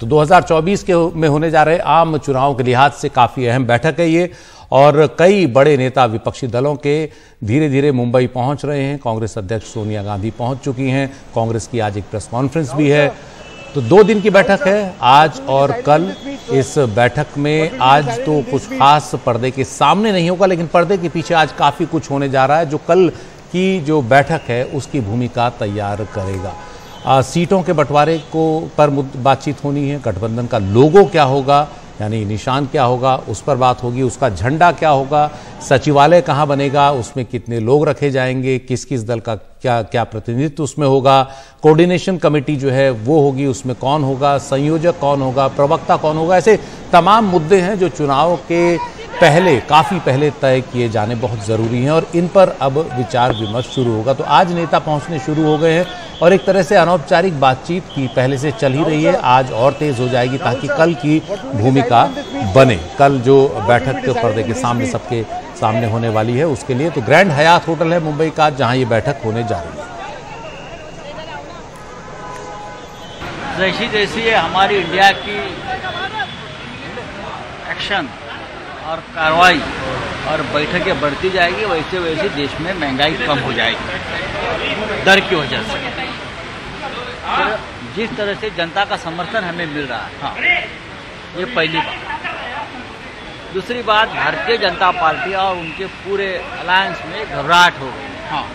तो 2024 में होने जा रहे आम चुनाव के लिहाज से काफी अहम बैठक है ये, और कई बड़े नेता विपक्षी दलों के धीरे धीरे मुंबई पहुंच रहे हैं। कांग्रेस अध्यक्ष सोनिया गांधी पहुंच चुकी हैं। कांग्रेस की आज एक प्रेस कॉन्फ्रेंस भी है। तो 2 दिन की बैठक है, आज और कल। इस बैठक में आज तो कुछ खास पर्दे के सामने नहीं होगा, लेकिन पर्दे के पीछे आज काफी कुछ होने जा रहा है जो कल की जो बैठक है उसकी भूमिका तैयार करेगा। सीटों के बंटवारे पर बातचीत होनी है। गठबंधन का लोगो क्या होगा, यानी निशान क्या होगा, उस पर बात होगी। उसका झंडा क्या होगा, सचिवालय कहाँ बनेगा, उसमें कितने लोग रखे जाएंगे, किस किस दल का क्या क्या प्रतिनिधित्व उसमें होगा, कोऑर्डिनेशन कमेटी जो है वो होगी, उसमें कौन होगा, संयोजक कौन होगा, प्रवक्ता कौन होगा। ऐसे तमाम मुद्दे हैं जो चुनाव के काफी पहले तय किए जाने बहुत जरूरी हैं, और इन पर अब विचार विमर्श शुरू होगा। तो आज नेता पहुंचने शुरू हो गए हैं और एक तरह से अनौपचारिक बातचीत की पहले से चल ही रही है, आज और तेज हो जाएगी ताकि कल की भूमिका बने। कल जो बैठक के पर्दे के सामने सबके सामने होने वाली है उसके लिए तो ग्रैंड हयात होटल है मुंबई का, जहां ये बैठक होने जा रही है। जैसी जैसी हमारी इंडिया की एक्शन और कार्रवाई और बैठकें बढ़ती जाएगी, वैसे वैसे देश में महंगाई कम हो जाएगी दर की वजह से। तो जिस तरह से जनता का समर्थन हमें मिल रहा है, हाँ, ये पहली बात। दूसरी बात, भारतीय जनता पार्टी और उनके पूरे अलायंस में घबराहट हो गई। हाँ,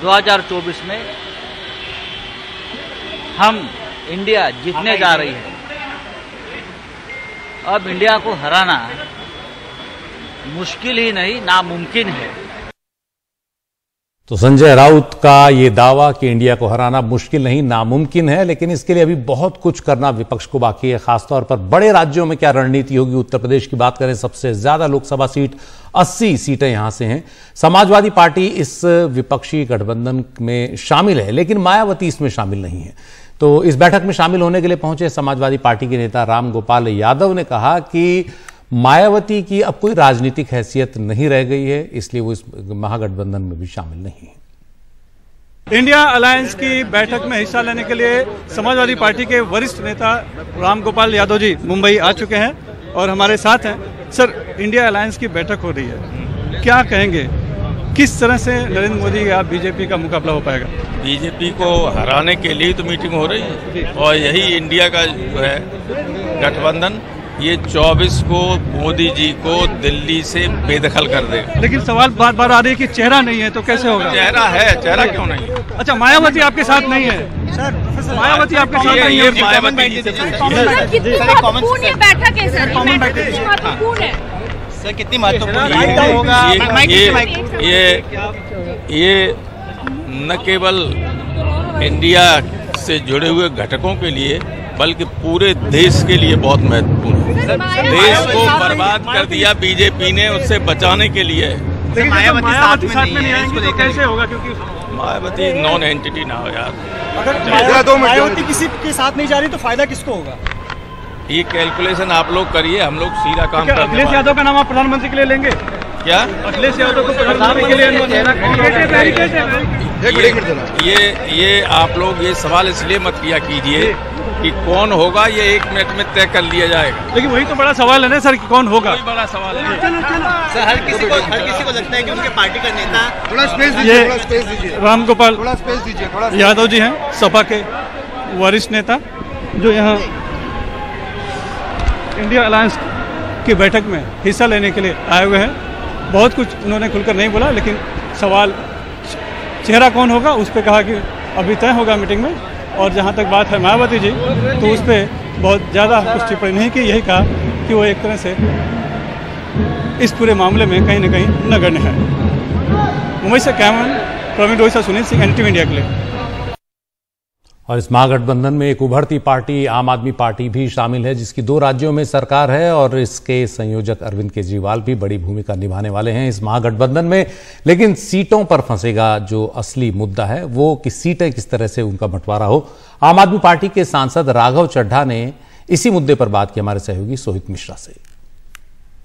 2024 में हम इंडिया जीतने जा रही है। अब इंडिया को हराना मुश्किल ही नहीं, नामुमकिन है। तो संजय राउत का ये दावा कि इंडिया को हराना मुश्किल नहीं नामुमकिन है, लेकिन इसके लिए अभी बहुत कुछ करना विपक्ष को बाकी है। खासतौर पर बड़े राज्यों में क्या रणनीति होगी। उत्तर प्रदेश की बात करें, सबसे ज्यादा लोकसभा सीट 80 सीटें यहां से हैं। समाजवादी पार्टी इस विपक्षी गठबंधन में शामिल है, लेकिन मायावती इसमें शामिल नहीं है। तो इस बैठक में शामिल होने के लिए पहुंचे समाजवादी पार्टी के नेता राम गोपाल यादव ने कहा कि मायावती की अब कोई राजनीतिक हैसियत नहीं रह गई है, इसलिए वो इस महागठबंधन में भी शामिल नहीं है। इंडिया अलायंस की बैठक में हिस्सा लेने के लिए समाजवादी पार्टी के वरिष्ठ नेता राम गोपाल यादव जी मुंबई आ चुके हैं और हमारे साथ हैं। सर, इंडिया अलायंस की बैठक हो रही है, क्या कहेंगे, किस तरह से नरेंद्र मोदी या बीजेपी का मुकाबला हो पाएगा? बीजेपी को हराने के लिए तो मीटिंग हो रही है, और यही इंडिया का जो है गठबंधन, ये 24 को मोदी जी को दिल्ली से बेदखल कर देगा। लेकिन सवाल बार बार आ रही है कि चेहरा नहीं है, तो कैसे होगा? चेहरा है, चेहरा क्यों नहीं है? अच्छा, मायावती आपके साथ नहीं है सर? मायावती आपके साथ नहीं है? मायावती कितनी महत्वपूर्ण ये बैठक है सर? कितनी महत्वपूर्ण है सर? कितनी महत्वपूर्ण होगा? ये न केवल इंडिया से जुड़े हुए घटकों के लिए बल्कि पूरे देश के लिए बहुत महत्वपूर्ण है। देश को बर्बाद कर दिया बीजेपी ने, उससे बचाने के लिए। मायावती साथ में नहीं आएंगे तो कैसे होगा? क्योंकि मायावती नॉन एंटिटी ना हो यार। अगर मायावती किसी के साथ नहीं जा रही तो फायदा किसको होगा? ये कैलकुलेशन आप लोग करिए, हम लोग सीधा काम करते हैं। अखिलेश यादव का नाम आप प्रधानमंत्री के लिए लेंगे क्या? अखिलेश यादव को प्रधानमंत्री के लिए ये आप लोग ये सवाल इसलिए मत किया कीजिए कि कौन होगा, ये 1 मिनट में तय कर लिया जाएगा। लेकिन वही तो बड़ा सवाल है ना सर, कि कौन होगा? कोई बड़ा सवाल है सर। हर किसी को लगता है कि उनके पार्टी का नेता। थोड़ा स्पेस दीजिए। राम गोपाल यादव जी हैं, सपा के वरिष्ठ नेता, जो यहाँ इंडिया अलायंस की बैठक में हिस्सा लेने के लिए आए हुए हैं। बहुत कुछ उन्होंने खुलकर नहीं बोला, लेकिन सवाल चेहरा कौन होगा उस पर कहा कि अभी तय होगा मीटिंग में। और जहाँ तक बात है मायावती जी, तो उस पर बहुत ज़्यादा कुछ टिप्पणी नहीं की, यही कहा कि वो एक तरह से इस पूरे मामले में कहीं न कहीं नगण्य है। मुंबई से cameraman Praveen Rohit, Sunil Singh, NTV India के लिए। और इस महागठबंधन में एक उभरती पार्टी आम आदमी पार्टी भी शामिल है, जिसकी 2 राज्यों में सरकार है, और इसके संयोजक अरविंद केजरीवाल भी बड़ी भूमिका निभाने वाले हैं इस महागठबंधन में। लेकिन सीटों पर फंसेगा जो असली मुद्दा है वो कि सीटें किस तरह से उनका बंटवारा हो। आम आदमी पार्टी के सांसद राघव चड्ढा ने इसी मुद्दे पर बात की हमारे सहयोगी सोहित मिश्रा से।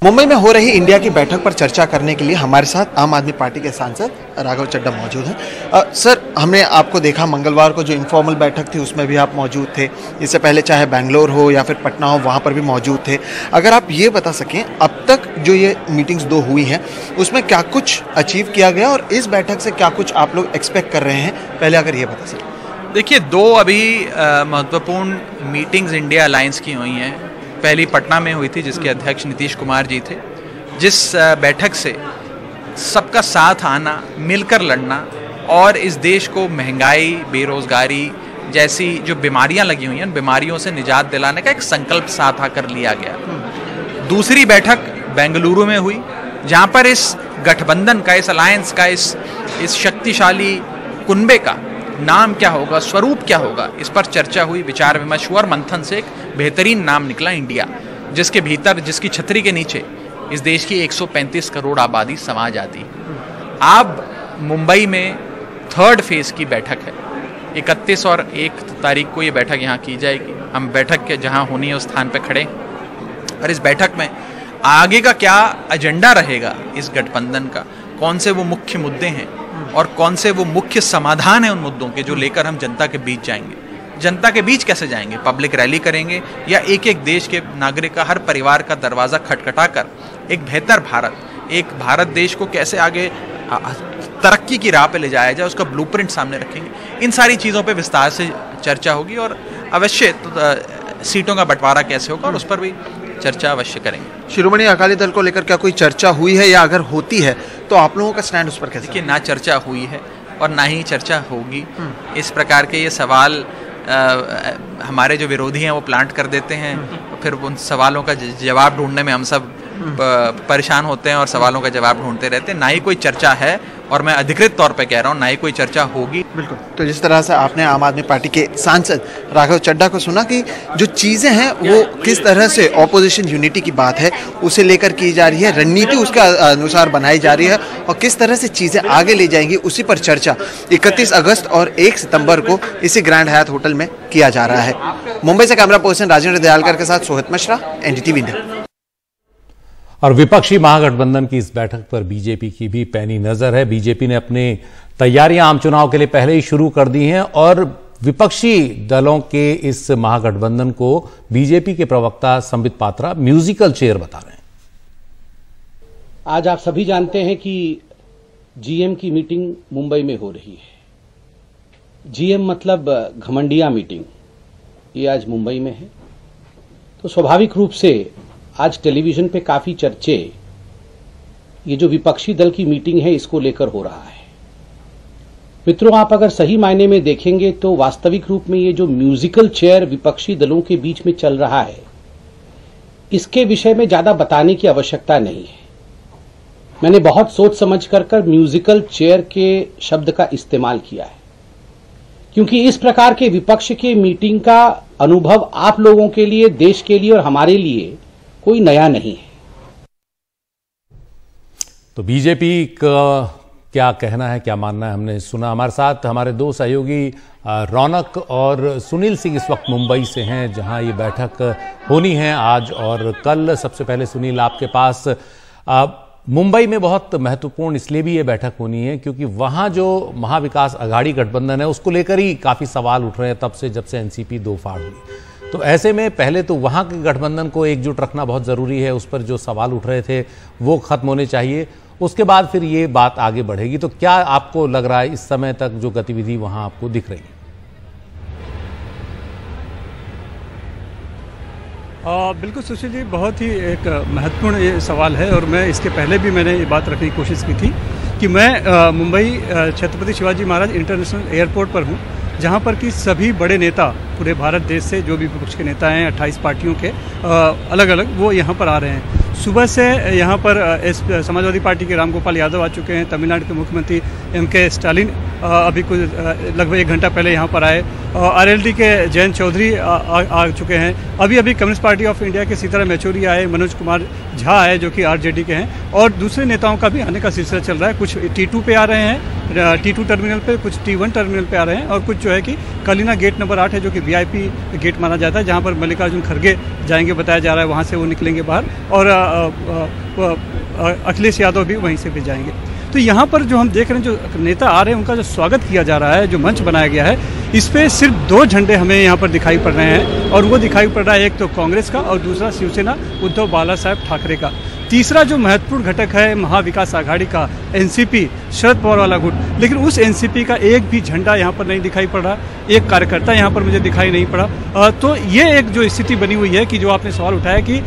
मुंबई में हो रही इंडिया की बैठक पर चर्चा करने के लिए हमारे साथ आम आदमी पार्टी के सांसद राघव चड्ढा मौजूद हैं। सर, हमने आपको देखा मंगलवार को जो इनफॉर्मल बैठक थी उसमें भी आप मौजूद थे। इससे पहले चाहे बेंगलोर हो या फिर पटना हो, वहाँ पर भी मौजूद थे। अगर आप ये बता सकें, अब तक जो ये मीटिंग्स 2 हुई हैं उसमें क्या कुछ अचीव किया गया और इस बैठक से क्या कुछ आप लोग एक्सपेक्ट कर रहे हैं, पहले अगर ये बता सकें। देखिए, 2 अभी महत्वपूर्ण मीटिंग्स इंडिया अलायंस की हुई हैं। पहली पटना में हुई थी जिसके अध्यक्ष नीतीश कुमार जी थे, जिस बैठक से सबका साथ आना, मिलकर लड़ना और इस देश को महंगाई, बेरोजगारी जैसी जो बीमारियां लगी हुई हैं, उन बीमारियों से निजात दिलाने का एक संकल्प साथ आकर लिया गया। दूसरी बैठक बेंगलुरु में हुई, जहां पर इस गठबंधन का, इस अलायंस का, इस शक्तिशाली कुनबे का नाम क्या होगा, स्वरूप क्या होगा, इस पर चर्चा हुई, विचार विमर्श हुआ और मंथन से एक बेहतरीन नाम निकला इंडिया, जिसके भीतर, जिसकी छतरी के नीचे इस देश की 135 करोड़ आबादी समा जाती। अब मुंबई में 3rd फेज की बैठक है। 31 और 1 तारीख को ये बैठक यहाँ की जाएगी। हम बैठक के जहाँ होनी है उस स्थान पर खड़े, और इस बैठक में आगे का क्या एजेंडा रहेगा, इस गठबंधन का कौन से वो मुख्य मुद्दे हैं और कौन से वो मुख्य समाधान हैं उन मुद्दों के, जो लेकर हम जनता के बीच जाएंगे। जनता के बीच कैसे जाएंगे? पब्लिक रैली करेंगे या एक एक देश के नागरिक का, हर परिवार का दरवाज़ा खटखटाकर एक बेहतर भारत, एक भारत देश को कैसे आगे तरक्की की राह पे ले जाया जाए, उसका ब्लूप्रिंट सामने रखेंगे। इन सारी चीज़ों पे विस्तार से चर्चा होगी और अवश्य सीटों का बंटवारा कैसे होगा और उस पर भी चर्चा अवश्य करेंगे। शिरोमणि अकाली दल को लेकर क्या कोई चर्चा हुई है, या अगर होती है तो आप लोगों का स्टैंड उस पर कैसे? देखिए, ना चर्चा हुई है और ना ही चर्चा होगी। इस प्रकार के ये सवाल हमारे जो विरोधी हैं वो प्लांट कर देते हैं, फिर उन सवालों का जवाब ढूंढने में हम सब परेशान होते हैं और सवालों का जवाब ढूंढते रहते हैं। ना ही कोई चर्चा है और मैं अधिकृत तौर पे कह रहा हूँ, ना ही कोई चर्चा होगी। बिल्कुल। तो जिस तरह से आपने आम आदमी पार्टी के सांसद राघव चड्ढा को सुना कि जो चीज़ें हैं वो किस तरह से ऑपोजिशन यूनिटी की बात है उसे लेकर की जा रही है, रणनीति उसके अनुसार बनाई जा रही है और किस तरह से चीज़ें आगे ले जाएंगी, उसी पर चर्चा 31 अगस्त और 1 सितंबर को इसी ग्रैंड हयात होटल में किया जा रहा है। मुंबई से कैमरा पर्सन राजेंद्र दयालकर के साथ सोहित मिश्रा, एनडीटीवी इंडिया। और विपक्षी महागठबंधन की इस बैठक पर बीजेपी की भी पैनी नजर है। बीजेपी ने अपनी तैयारियां आम चुनाव के लिए पहले ही शुरू कर दी हैं और विपक्षी दलों के इस महागठबंधन को बीजेपी के प्रवक्ता संबित पात्रा म्यूजिकल चेयर बता रहे हैं। आज आप सभी जानते हैं कि जीएम की मीटिंग मुंबई में हो रही है। जीएम मतलब घमंडिया मीटिंग, ये आज मुंबई में है। तो स्वाभाविक रूप से आज टेलीविजन पे काफी चर्चे ये जो विपक्षी दल की मीटिंग है इसको लेकर हो रहा है। मित्रों, आप अगर सही मायने में देखेंगे तो वास्तविक रूप में ये जो म्यूजिकल चेयर विपक्षी दलों के बीच में चल रहा है, इसके विषय में ज्यादा बताने की आवश्यकता नहीं है। मैंने बहुत सोच समझ कर म्यूजिकल चेयर के शब्द का इस्तेमाल किया है, क्योंकि इस प्रकार के विपक्ष के मीटिंग का अनुभव आप लोगों के लिए, देश के लिए और हमारे लिए कोई नया नहीं है। तो बीजेपी का क्या कहना है, क्या मानना है, हमने सुना। हमारे साथ हमारे 2 सहयोगी रौनक और सुनील सिंह इस वक्त मुंबई से हैं, जहां ये बैठक होनी है आज और कल। सबसे पहले सुनील, आपके पास मुंबई में बहुत महत्वपूर्ण इसलिए भी ये बैठक होनी है क्योंकि वहां जो महाविकास अघाड़ी गठबंधन है उसको लेकर ही काफी सवाल उठ रहे हैं तब से, जब से एनसीपी 2 फाड़ हुई। तो ऐसे में पहले तो वहां के गठबंधन को एकजुट रखना बहुत जरूरी है, उस पर जो सवाल उठ रहे थे वो खत्म होने चाहिए, उसके बाद फिर ये बात आगे बढ़ेगी। तो क्या आपको लग रहा है इस समय तक जो गतिविधि वहां आपको दिख रही है? बिल्कुल सुशील जी, बहुत ही एक महत्वपूर्ण ये सवाल है और मैं इसके पहले भी मैंने ये बात रखने की कोशिश की थी कि मैं मुंबई छत्रपति शिवाजी महाराज इंटरनेशनल एयरपोर्ट पर हूँ, जहाँ पर कि सभी बड़े नेता पूरे भारत देश से, जो भी विपक्ष के नेता हैं 28 पार्टियों के अलग अलग, वो यहाँ पर आ रहे हैं। सुबह से यहाँ पर समाजवादी पार्टी के रामगोपाल यादव आ चुके हैं, तमिलनाडु के मुख्यमंत्री एमके स्टालिन अभी कुछ लगभग 1 घंटा पहले यहाँ पर आए, आरएलडी के जयंत चौधरी आ चुके हैं, अभी कम्युनिस्ट पार्टी ऑफ इंडिया के सीताराम येचुरी आए, मनोज कुमार झा आए जो कि आरजेडी के हैं, और दूसरे नेताओं का भी आने का सिलसिला चल रहा है। कुछ T2 पे आ रहे हैं, T2 टर्मिनल पे, कुछ T1 टर्मिनल पे आ रहे हैं, और कुछ जो है कि कलिना गेट नंबर 8 है जो कि VIP गेट माना जाता है, जहाँ पर मल्लिकार्जुन खड़गे जाएंगे बताया जा रहा है, वहाँ से वो निकलेंगे बाहर। और अखिलेश यादव भी वहीं से भी जाएंगे। तो यहाँ पर जो हम देख रहे हैं, जो नेता आ रहे हैं उनका जो स्वागत किया जा रहा है, जो मंच बनाया गया है, इस पे सिर्फ 2 झंडे हमें यहाँ पर दिखाई पड़ रहे हैं, और वो दिखाई पड़ रहा है एक तो कांग्रेस का और दूसरा शिवसेना उद्धव बाला साहेब ठाकरे का। तीसरा जो महत्वपूर्ण घटक है महाविकास आघाड़ी का एनसीपी, शरद पवार वाला गुट, लेकिन उस एनसीपी का एक भी झंडा यहाँ पर नहीं दिखाई पड़ रहा, एक कार्यकर्ता यहाँ पर मुझे दिखाई नहीं पड़ा। तो ये एक जो स्थिति बनी हुई है कि जो आपने सवाल उठाया कि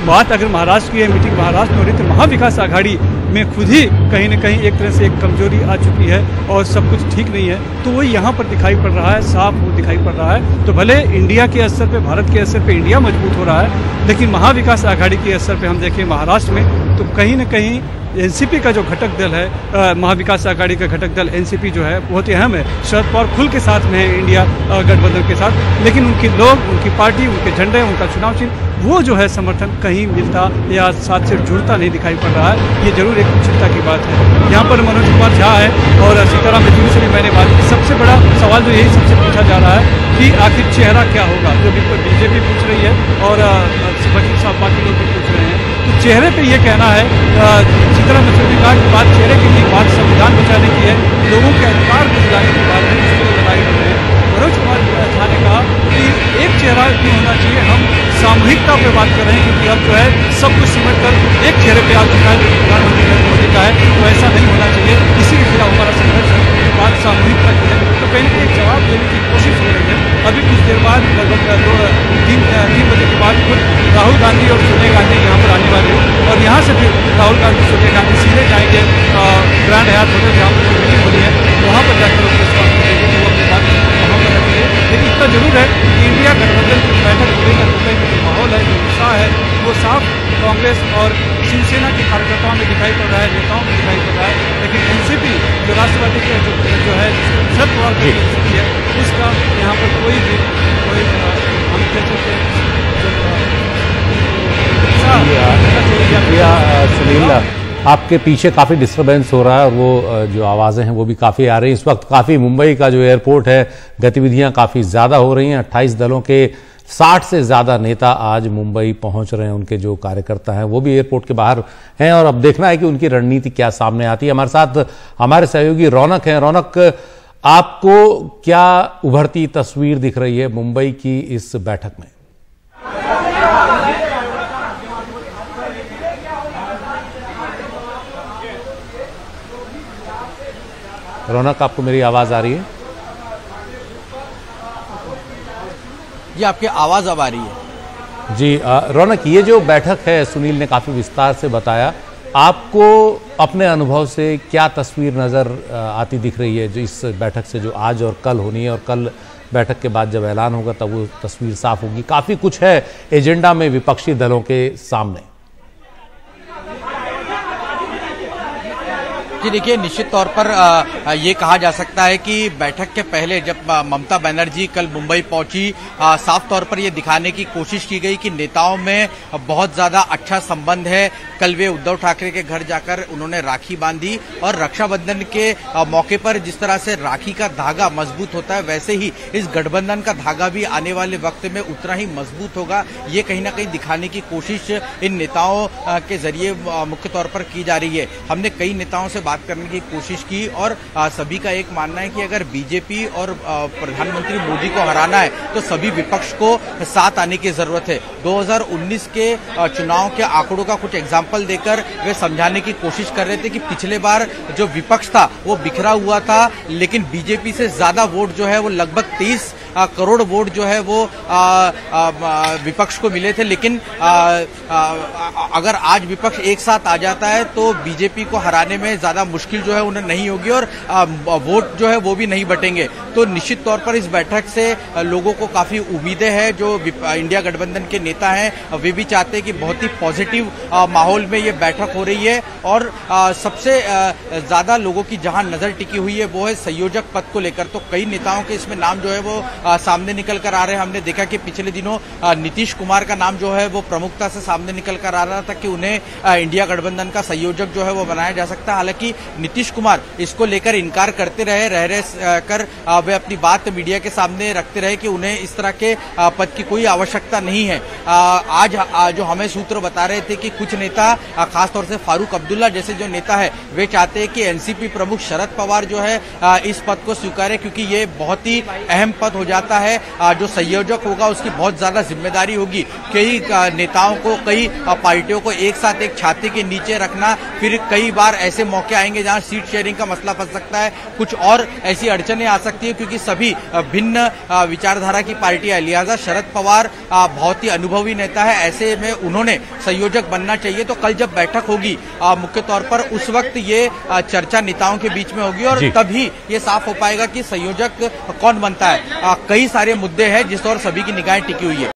बात अगर महाराष्ट्र की है, मीटिंग महाराष्ट्र में हो रही, तो महाविकास आघाड़ी में खुद ही कहीं न कहीं एक तरह से एक कमजोरी आ चुकी है और सब कुछ ठीक नहीं है, तो वो यहाँ पर दिखाई पड़ रहा है, साफ वो दिखाई पड़ रहा है। तो भले इंडिया के स्तर पे, भारत के स्तर पे इंडिया मजबूत हो रहा है, लेकिन महाविकास आघाड़ी के स्तर पे हम देखें महाराष्ट्र में, तो कहीं न कहीं एनसीपी का जो घटक दल है, महाविकास आघाड़ी का घटक दल एनसीपी जो है बहुत ही अहम है। शरद पवार खुल के साथ में है इंडिया गठबंधन के साथ, लेकिन उनके लोग, उनकी पार्टी, उनके झंडे, उनका चुनाव चिन्ह, वो जो है समर्थन कहीं मिलता या साथ से जुड़ता नहीं दिखाई पड़ रहा है। ये जरूर एक चिंता की बात है। यहाँ पर मनोज कुमार झा है और सीताराम येचुरी से भी मैंने बात की। सबसे बड़ा सवाल जो यही सबसे पूछा जा रहा है कि आखिर चेहरा क्या होगा, जो बीजेपी पूछ रही है और वकील साहब बाकी लोग भी पूछ रहे हैं। तो चेहरे पे ये कहना है, सीताराम येचुरी ने कहा कि बात चेहरे की नहीं, बात संविधान बचाने की है, लोगों के अधिकार को दिलाने की बात है, इसके लिए लड़ाई लड़ रहे हैं। मनोज कुमार झा ने कहा कि एक चेहरा नहीं होना चाहिए, हम सामूहिकता पे बात कर रहे हैं, क्योंकि अब जो है सब कुछ सिमट कर एक चेहरे पे आप दिखाएं, प्रधानमंत्री नरेंद्र मोदी का है, तो ऐसा नहीं होना चाहिए। इसी के खिलाफ हमारा संघर्ष है, बात सामूहिकता की है। तो कहीं ना कहीं जवाब देने की कोशिश हो रही है। अभी कुछ देर बाद लगभग 3 बजे के बाद खुद राहुल गांधी और सोनिया गांधी यहाँ पर आने वाले हैं, और यहाँ से फिर राहुल गांधी, सोनिया गांधी सीधे जाएंगे ग्रैंड हयात होटल जहाँ पर मीटिंग हो रही है, वहाँ पर जाकर उसके स्वागत करेंगे, वो अपनी बात वहाँ पर रखेंगे। लेकिन इतना जरूर है कि इंडिया गठबंधन की बैठक को लेकर जो माहौल है, जो उत्साह है, वो साफ कांग्रेस और शिवसेना के कार्यकर्ताओं में दिखाई पड़ रहा है, नेताओं में दिखाई पड़ रहा है। लेकिन एनसीपी जो राष्ट्रवादी के जो है शरद पवार की एनसीपी है, उसका यहाँ पर कोई हम कह सकते सुनील, आपके पीछे काफ़ी डिस्टर्बेंस हो रहा है और वो जो आवाज़ें हैं वो भी काफ़ी आ रही हैं। इस वक्त काफ़ी मुंबई का जो एयरपोर्ट है, गतिविधियां काफ़ी ज़्यादा हो रही हैं। 28 दलों के 60 से ज़्यादा नेता आज मुंबई पहुंच रहे हैं, उनके जो कार्यकर्ता हैं वो भी एयरपोर्ट के बाहर हैं, और अब देखना है कि उनकी रणनीति क्या सामने आती है। हमारे साथ हमारे सहयोगी रौनक हैं। रौनक, आपको क्या उभरती तस्वीर दिख रही है मुंबई की इस बैठक में? रौनक, आपको मेरी आवाज आ रही है? ये आपकी आवाज अब आ रही है जी। रौनक, ये जो बैठक है सुनील ने काफी विस्तार से बताया, आपको अपने अनुभव से क्या तस्वीर नजर आती दिख रही है जो इस बैठक से, जो आज और कल होनी है, और कल बैठक के बाद जब ऐलान होगा तब वो तस्वीर साफ होगी। काफी कुछ है एजेंडा में विपक्षी दलों के सामने। जी देखिए, निश्चित तौर पर ये कहा जा सकता है कि बैठक के पहले जब ममता बनर्जी कल मुंबई पहुंची, साफ तौर पर ये दिखाने की कोशिश की गई कि नेताओं में बहुत ज्यादा अच्छा संबंध है। कल वे उद्धव ठाकरे के घर जाकर उन्होंने राखी बांधी, और रक्षाबंधन के मौके पर जिस तरह से राखी का धागा मजबूत होता है, वैसे ही इस गठबंधन का धागा भी आने वाले वक्त में उतना ही मजबूत होगा। ये कहीं ना कहीं दिखाने की कोशिश इन नेताओं के जरिए मुख्य तौर पर की जा रही है। हमने कई नेताओं से बात करने की कोशिश की, और सभी का एक मानना है कि अगर बीजेपी और प्रधानमंत्री मोदी को हराना है तो सभी विपक्ष को साथ आने की जरूरत है। 2019 के चुनाव के आंकड़ों का कुछ एग्जाम्पल देकर वे समझाने की कोशिश कर रहे थे कि पिछले बार जो विपक्ष था वो बिखरा हुआ था, लेकिन बीजेपी से ज्यादा वोट जो है वो लगभग 30 करोड़ वोट जो है वो विपक्ष को मिले थे। लेकिन अगर आज विपक्ष एक साथ आ जाता है तो बीजेपी को हराने में ज्यादा मुश्किल जो है उन्हें नहीं होगी, और वोट जो है वो भी नहीं बटेंगे। तो निश्चित तौर पर इस बैठक से लोगों को काफी उम्मीदें हैं। जो इंडिया गठबंधन के नेता हैं वे भी चाहते हैं कि बहुत ही पॉजिटिव माहौल में ये बैठक हो रही है, और सबसे ज्यादा लोगों की जहां नजर टिकी हुई है वो है संयोजक पद को लेकर। तो कई नेताओं के इसमें नाम जो है वो सामने निकल कर आ रहे हैं। हमने देखा कि पिछले दिनों नीतीश कुमार का नाम जो है वो प्रमुखता से सामने निकल कर आ रहा था कि उन्हें इंडिया गठबंधन का संयोजक जो है वो बनाया जा सकता है। हालांकि नीतीश कुमार इसको लेकर इनकार करते रहे कर वे अपनी बात मीडिया के सामने रखते रहे कि उन्हें इस तरह के पद की कोई आवश्यकता नहीं है। आज जो हमें सूत्र बता रहे थे कि कुछ नेता खासतौर से फारूक अब्दुल्ला जैसे जो नेता है वे चाहते हैं कि एनसीपी प्रमुख शरद पवार जो है इस पद को स्वीकारे, क्योंकि ये बहुत ही अहम पद हो जाता है। जो संयोजक होगा उसकी बहुत ज्यादा जिम्मेदारी होगी। कई नेताओं को, कई पार्टियों को एक साथ एक छाते के नीचे रखना, फिर कई बार ऐसे मौके आएंगे जहां सीट शेयरिंग का मसला फंस सकता है, कुछ और ऐसी अड़चनें आ सकती है, क्योंकि सभी भिन्न विचारधारा की पार्टियां। लिहाजा शरद पवार बहुत ही अनुभवी नेता है, ऐसे में उन्होंने संयोजक बनना चाहिए। तो कल जब बैठक होगी मुख्य तौर पर उस वक्त ये चर्चा नेताओं के बीच में होगी और तभी ये साफ हो पाएगा कि संयोजक कौन बनता है। कई सारे मुद्दे हैं जिस और सभी की निगाहें टिकी हुई है।